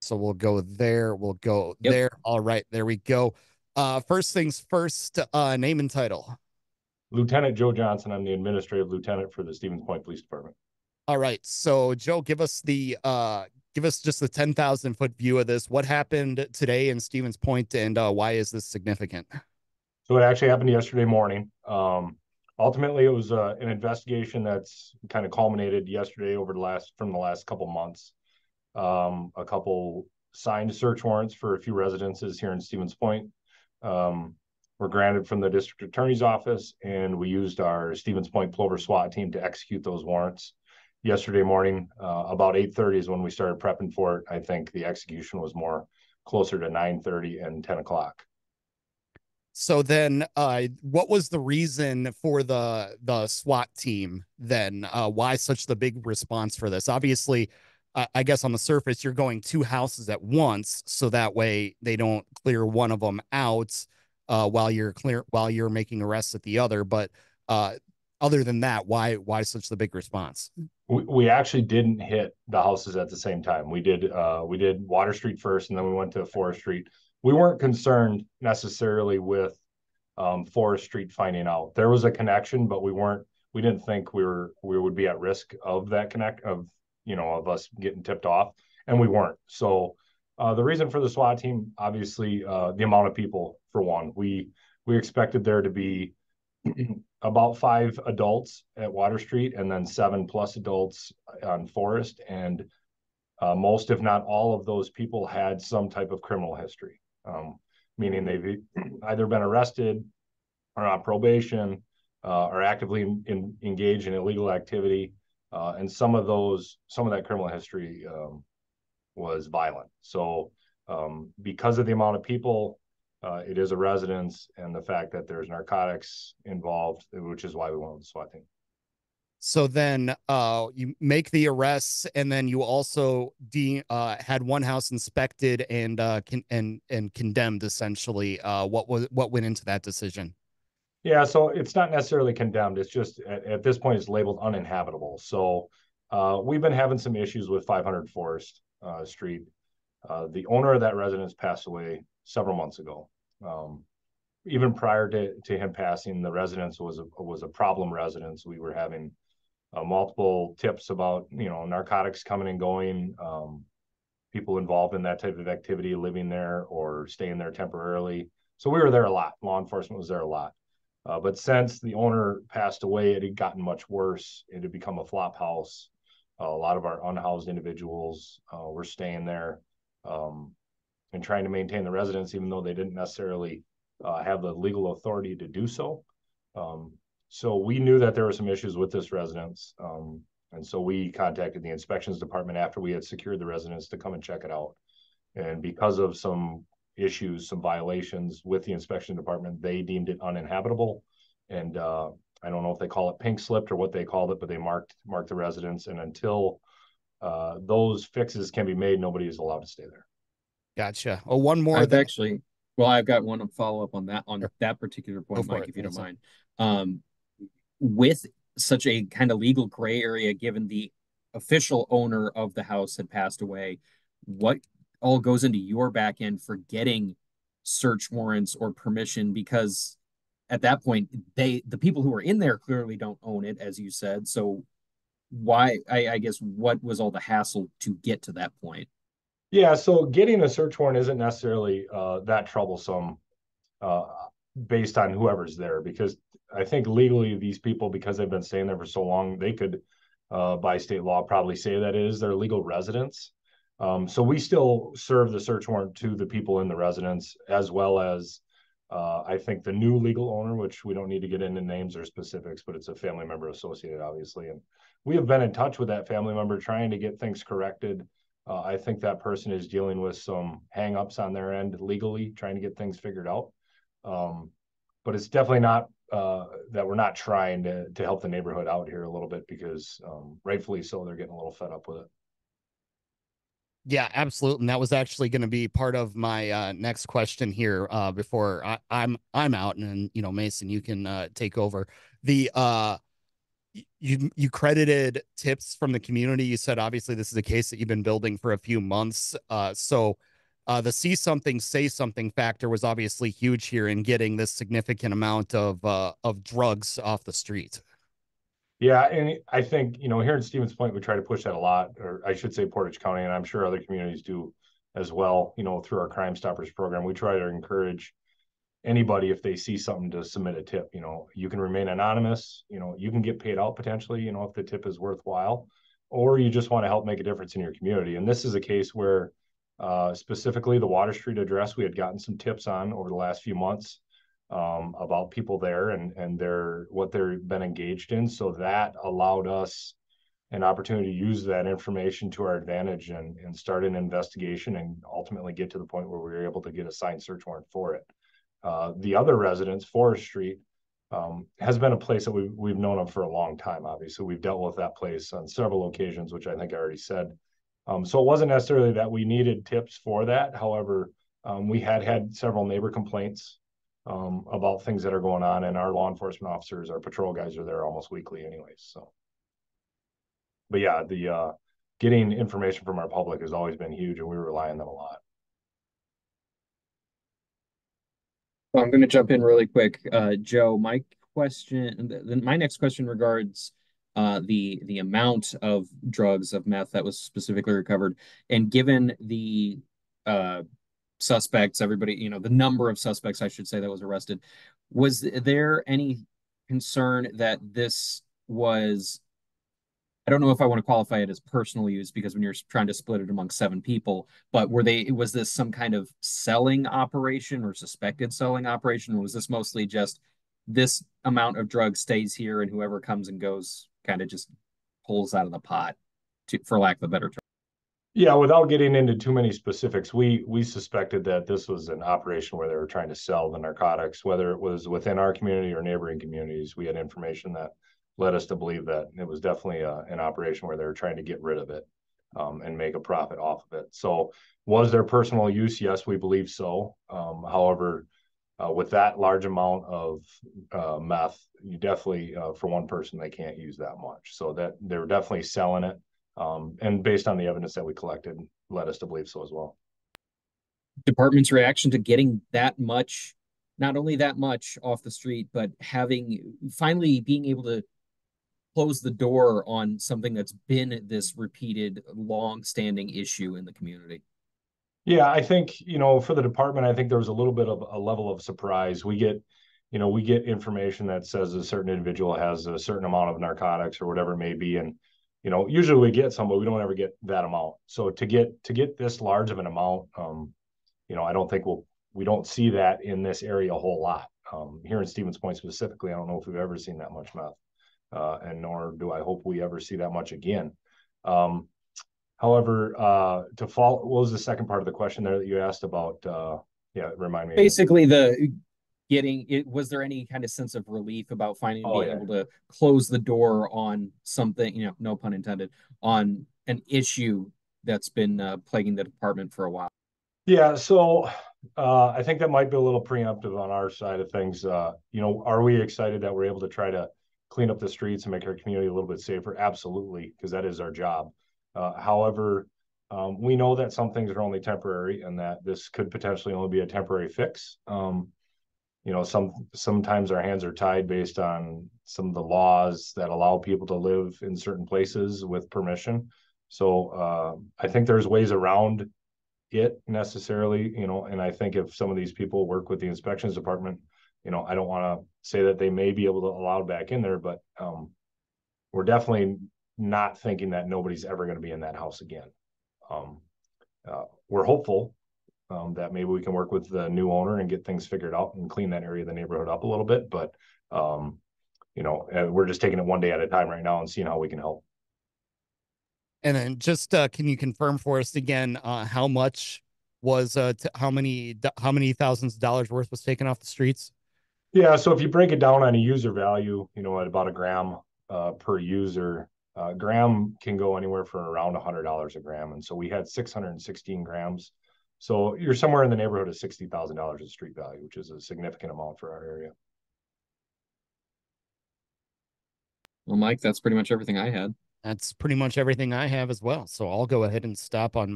So we'll go there. We'll go Yep. there. All right, there we go. First things first, name and title. Lieutenant Joe Johnson. I'm the administrative lieutenant for the Stevens Point Police Department. All right. So Joe, give us just the 10,000-foot view of this. What happened today in Stevens Point and why is this significant? So it actually happened yesterday morning. Ultimately, it was an investigation that's kind of culminated yesterday over the last couple months. A couple signed search warrants for a few residences here in Stevens Point were granted from the district attorney's office, and we used our Stevens Point Plover SWAT team to execute those warrants. Yesterday morning, about 8:30 is when we started prepping for it. I think the execution was more closer to 9:30 and 10 o'clock. So then, what was the reason for the SWAT team then? Why such the big response for this? Obviously, I guess on the surface, you're going two houses at once, so that way they don't clear one of them out while you're making arrests at the other. But other than that, why such the big response? We actually didn't hit the houses at the same time. We did Water Street first, and then we went to Forest Street. We weren't concerned necessarily with Forest Street finding out. There was a connection, but we didn't think we would be at risk of that of us getting tipped off, and we weren't. So the reason for the SWAT team, obviously, the amount of people. For one, we expected there to be about 5 adults at Water Street and then 7+ adults on Forest. And most, if not all, of those people had some type of criminal history, meaning they've either been arrested or on probation or actively engaged in illegal activity. And some of that criminal history was violent. So because of the amount of people, it is a residence, and the fact that there's narcotics involved, which is why we went with the SWAT team. So then you make the arrests, and then you also had one house inspected and and condemned essentially. What went into that decision? Yeah, so it's not necessarily condemned. It's just at this point it's labeled uninhabitable. So we've been having some issues with 500 Forest Street. The owner of that residence passed away several months ago. Even prior to him passing, the residence was a problem residence. We were having multiple tips about narcotics coming and going, people involved in that type of activity living there or staying there temporarily. So we were there a lot. Law enforcement was there a lot. But since the owner passed away, it had gotten much worse. It had become a flop house. A lot of our unhoused individuals were staying there and trying to maintain the residence, even though they didn't necessarily have the legal authority to do so. So we knew that there were some issues with this residence. And so we contacted the inspections department after we had secured the residence to come and check it out. And because of some issues, some violations with the inspection department, they deemed it uninhabitable. And I don't know if they call it pink slipped or what they called it, but they marked the residence. And until those fixes can be made, nobody is allowed to stay there. Gotcha. Oh, one more I've that actually, well, I've got one follow up on sure. that particular Go point, for Mike, it. if you don't Thanks. mind. Um, with such a kind of legal gray area, given the official owner of the house had passed away, what all goes into your back end for getting search warrants or permission? Because at that point, the people who are in there clearly don't own it, as you said. So why, I guess, what was all the hassle to get to that point? Yeah, so getting a search warrant isn't necessarily that troublesome uh, based on whoever's there, because I think legally these people, because they've been staying there for so long, they could, by state law, probably say that it is their legal residence. So we still serve the search warrant to the people in the residence, as well as I think the new legal owner, which we don't need to get into names or specifics, but it's a family member associated, obviously. And we have been in touch with that family member trying to get things corrected. I think that person is dealing with some hangups on their end legally, trying to get things figured out. But it's definitely not that we're not trying to help the neighborhood out here a little bit, because rightfully so, they're getting a little fed up with it. Yeah, absolutely. And that was actually going to be part of my next question here before I'm out, and Mason, you can take over the you credited tips from the community. You said obviously this is a case that you've been building for a few months. So the see something, say something factor was obviously huge here in getting this significant amount of drugs off the street. Yeah, and I think, here in Stevens Point, we try to push that a lot, or I should say Portage County, and I'm sure other communities do as well, through our Crime Stoppers program. We try to encourage anybody, if they see something, to submit a tip. You can remain anonymous, you can get paid out potentially, if the tip is worthwhile, or you just want to help make a difference in your community. And this is a case where specifically the Water Street address, we had gotten some tips on over the last few months about people there and what they've been engaged in. So that allowed us an opportunity to use that information to our advantage and start an investigation and ultimately get to the point where we were able to get a signed search warrant for it. The other residence, Forest Street, has been a place that we've known of for a long time. Obviously, we've dealt with that place on several occasions, which I think I already said. So it wasn't necessarily that we needed tips for that. However, we had several neighbor complaints about things that are going on, and our law enforcement officers, our patrol guys, are there almost weekly anyways. So, but yeah, the getting information from our public has always been huge, and we rely on them a lot. I'm going to jump in really quick. Joe, my next question regards the amount of drugs of meth that was specifically recovered, and given the suspects, everybody, the number of suspects, I should say, that was arrested, was there any concern that this was, I don't know if I want to qualify it as personal use, because when you're trying to split it among 7 people, but was this some kind of selling operation or suspected selling operation? Or was this mostly just this amount of drugs stays here and whoever comes and goes kind of just pulls out of the pot, for lack of a better term? Yeah, without getting into too many specifics, we suspected that this was an operation where they were trying to sell the narcotics, whether it was within our community or neighboring communities. We had information that led us to believe that it was definitely an operation where they were trying to get rid of it and make a profit off of it. So was there personal use? Yes, we believe so. However, with that large amount of meth, you definitely, for one person, they can't use that much. So that they were definitely selling it. And based on the evidence that we collected, led us to believe so as well. Department's reaction to getting that much, not only that much off the street, but finally being able to close the door on something that's been this repeated, long-standing issue in the community. Yeah, I think, for the department, I think there was a little bit of a level of surprise. We get information that says a certain individual has a certain amount of narcotics or whatever it may be. And, usually we get some, but we don't ever get that amount. So to get this large of an amount, I don't think we don't see that in this area a whole lot. Here in Stevens Point specifically, I don't know if we've ever seen that much meth. And nor do I hope we ever see that much again. However, what was the second part of the question there that you asked about? Yeah, remind me. Basically, was there any kind of sense of relief about being able to close the door on something, no pun intended, on an issue that's been plaguing the department for a while? Yeah, so I think that might be a little preemptive on our side of things. Are we excited that we're able to try to clean up the streets and make our community a little bit safer? Absolutely, because that is our job. However, we know that some things are only temporary and that this could potentially only be a temporary fix. Sometimes our hands are tied based on some of the laws that allow people to live in certain places with permission. So I think there's ways around it necessarily, and I think if some of these people work with the inspections department, I don't want to say that they may be able to allow back in there, but we're definitely not thinking that nobody's ever going to be in that house again. We're hopeful that maybe we can work with the new owner and get things figured out and clean that area of the neighborhood up a little bit. But, we're just taking it one day at a time right now and seeing how we can help. And then just can you confirm for us again how much was how many thousands of dollars worth was taken off the streets? Yeah, so if you break it down on a user value, at about a gram per user, gram can go anywhere from around $100 a gram. And so we had 616 grams. So you're somewhere in the neighborhood of $60,000 of street value, which is a significant amount for our area. Well, Mike, that's pretty much everything I had. That's pretty much everything I have as well. So I'll go ahead and stop on